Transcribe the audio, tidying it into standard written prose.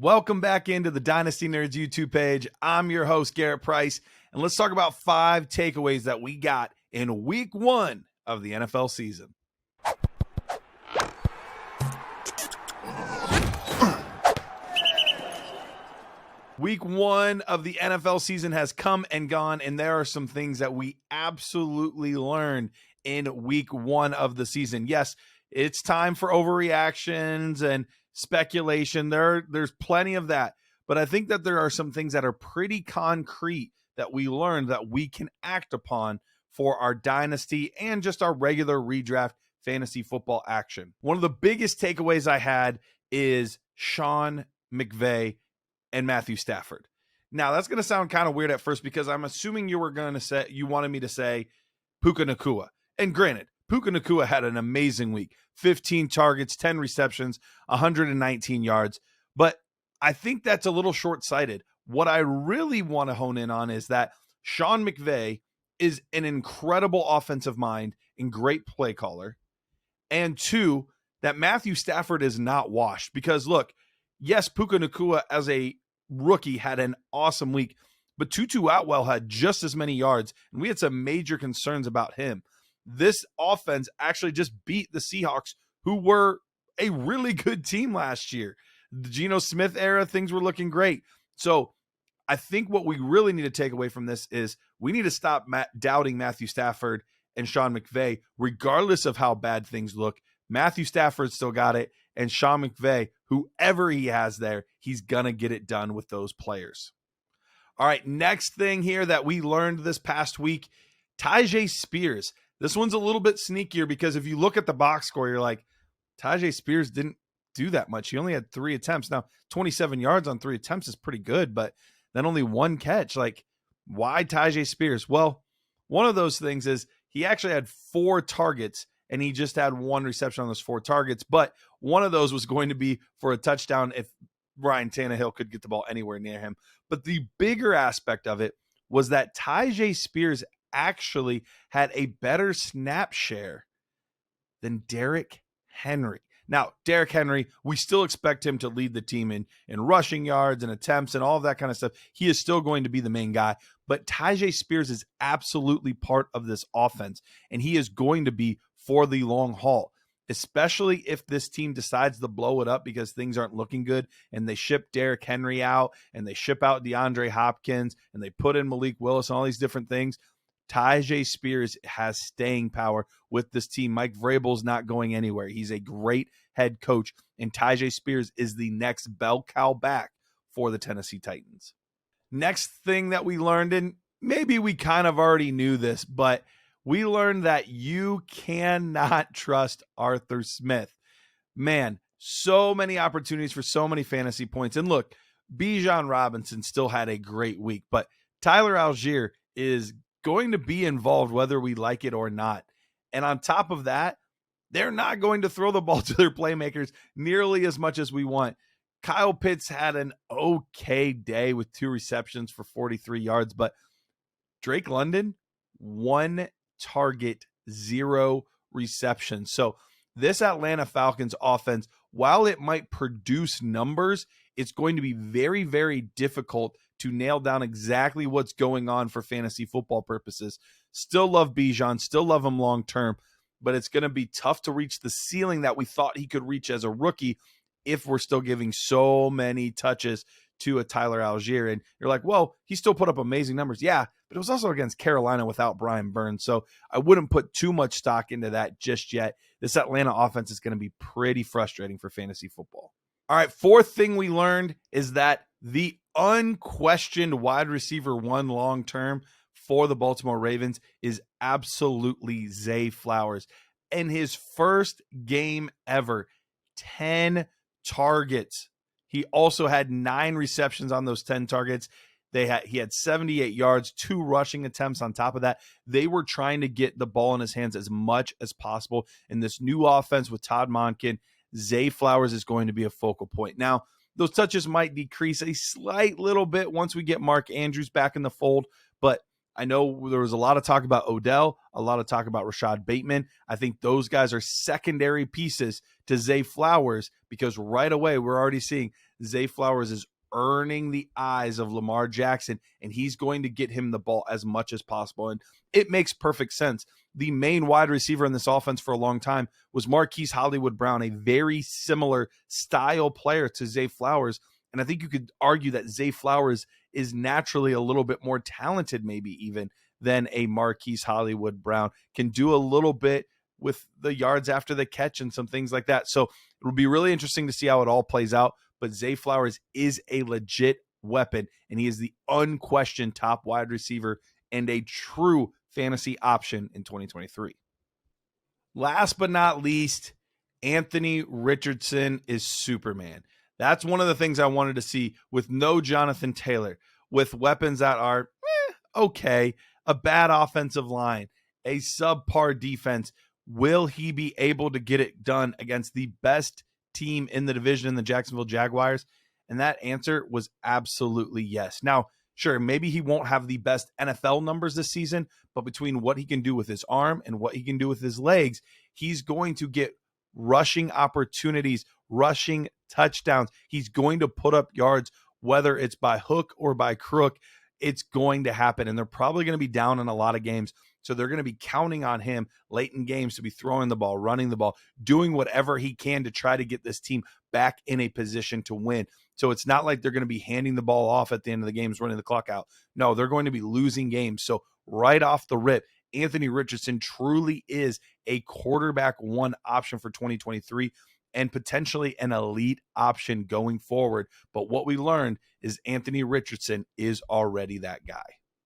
Welcome back into the Dynasty Nerds YouTube page. I'm your host, Garret Price, and let's talk about 5 takeaways that we got in week 1 of the NFL season. Week 1 of the NFL season has come and gone, and there are some things that we absolutely learned in week 1 of the season. Yes, it's time for overreactions and speculation. There's plenty of that, but I think that there are some things that are pretty concrete that we learned that we can act upon for our dynasty and just our regular redraft fantasy football action. One of the biggest takeaways I had is Sean McVay and Matthew Stafford. Now, that's going to sound kind of weird at first because I'm assuming you wanted me to say Puka Nacua. And granted, Puka Nacua had an amazing week. 15 targets, 10 receptions, 119 yards. But I think that's a little short-sighted. What I really want to hone in on is that Sean McVay is an incredible offensive mind and great play caller. And 2, that Matthew Stafford is not washed. Because look, yes, Puka Nacua as a rookie had an awesome week, but Tutu Atwell had just as many yards, and we had some major concerns about him. This offense actually just beat the Seahawks, who were a really good team last year. The Geno Smith era, things were looking great. So I think what we really need to take away from this is we need to stop doubting Matthew Stafford and Sean McVay, regardless of how bad things look. Matthew Stafford still got it, and Sean McVay, whoever he has there, he's going to get it done with those players. All right, next thing here that we learned this past week, Tyjae Spears. This one's a little bit sneakier because if you look at the box score, you're like, Tyjae Spears didn't do that much. He only had 3 attempts. Now, 27 yards on 3 attempts is pretty good, but then only 1 catch. Like, why Tyjae Spears? Well, one of those things is he actually had 4 targets, and he just had 1 reception on those 4 targets, but one of those was going to be for a touchdown if Ryan Tannehill could get the ball anywhere near him. But the bigger aspect of it was that Tyjae Spears actually had a better snap share than Derrick Henry. Now, Derrick Henry, we still expect him to lead the team in rushing yards and attempts and all of that kind of stuff. He is still going to be the main guy, but Tyjae Spears is absolutely part of this offense, and he is going to be for the long haul, especially if this team decides to blow it up because things aren't looking good and they ship Derrick Henry out and they ship out DeAndre Hopkins and they put in Malik Willis and all these different things. Tyjae Spears has staying power with this team. Mike Vrabel's not going anywhere. He's a great head coach, and Tyjae Spears is the next bell cow back for the Tennessee Titans. Next thing that we learned, and maybe we kind of already knew this, but we learned that you cannot trust Arthur Smith. Man, so many opportunities for so many fantasy points. And look, Bijan Robinson still had a great week, but Tyler Algier is going to be involved whether we like it or not. And on top of that, they're not going to throw the ball to their playmakers nearly as much as we want. Kyle Pitts had an okay day with 2 receptions for 43 yards, but Drake London, 1 target, 0 receptions. So this Atlanta Falcons offense, while it might produce numbers, it's going to be very, very difficult to nail down exactly what's going on for fantasy football purposes. Still love Bijan, still love him long term, but it's going to be tough to reach the ceiling that we thought he could reach as a rookie if we're still giving so many touches to a Tyler Algier. And you're like, well, he still put up amazing numbers. Yeah, but it was also against Carolina without Brian Burns. So I wouldn't put too much stock into that just yet. This Atlanta offense is going to be pretty frustrating for fantasy football. All right, 4th thing we learned is that the unquestioned wide receiver 1 long-term for the Baltimore Ravens is absolutely Zay Flowers. In his first game ever, 10 targets. He also had 9 receptions on those 10 targets. He had 78 yards, 2 rushing attempts on top of that. They were trying to get the ball in his hands as much as possible. In this new offense with Todd Monken, Zay Flowers is going to be a focal point. Now, those touches might decrease a slight little bit once we get Mark Andrews back in the fold, but I know there was a lot of talk about Odell, a lot of talk about Rashad Bateman. I think those guys are secondary pieces to Zay Flowers because right away we're already seeing Zay Flowers is earning the eyes of Lamar Jackson, and he's going to get him the ball as much as possible. And it makes perfect sense. The main wide receiver in this offense for a long time was Marquise Hollywood Brown, a very similar style player to Zay Flowers. And I think you could argue that Zay Flowers is naturally a little bit more talented, maybe even, than a Marquise Hollywood Brown. Can do a little bit with the yards after the catch and some things like that. So it'll be really interesting to see how it all plays out. But Zay Flowers is a legit weapon, and he is the unquestioned top wide receiver and a true fantasy option in 2023. Last but not least, Anthony Richardson is Superman. That's one of the things I wanted to see with no Jonathan Taylor, with weapons that are okay, a bad offensive line, a subpar defense. Will he be able to get it done against the best team in the division, the Jacksonville Jaguars? And that answer was absolutely yes. Now, sure, maybe he won't have the best NFL numbers this season, but between what he can do with his arm and what he can do with his legs, he's going to get rushing opportunities, rushing touchdowns. He's going to put up yards, whether it's by hook or by crook. It's going to happen, and they're probably going to be down in a lot of games. So they're going to be counting on him late in games to be throwing the ball, running the ball, doing whatever he can to try to get this team back in a position to win. So it's not like they're going to be handing the ball off at the end of the games, running the clock out. No, they're going to be losing games. So right off the rip, Anthony Richardson truly is a quarterback one option for 2023 and potentially an elite option going forward. But what we learned is Anthony Richardson is already that guy.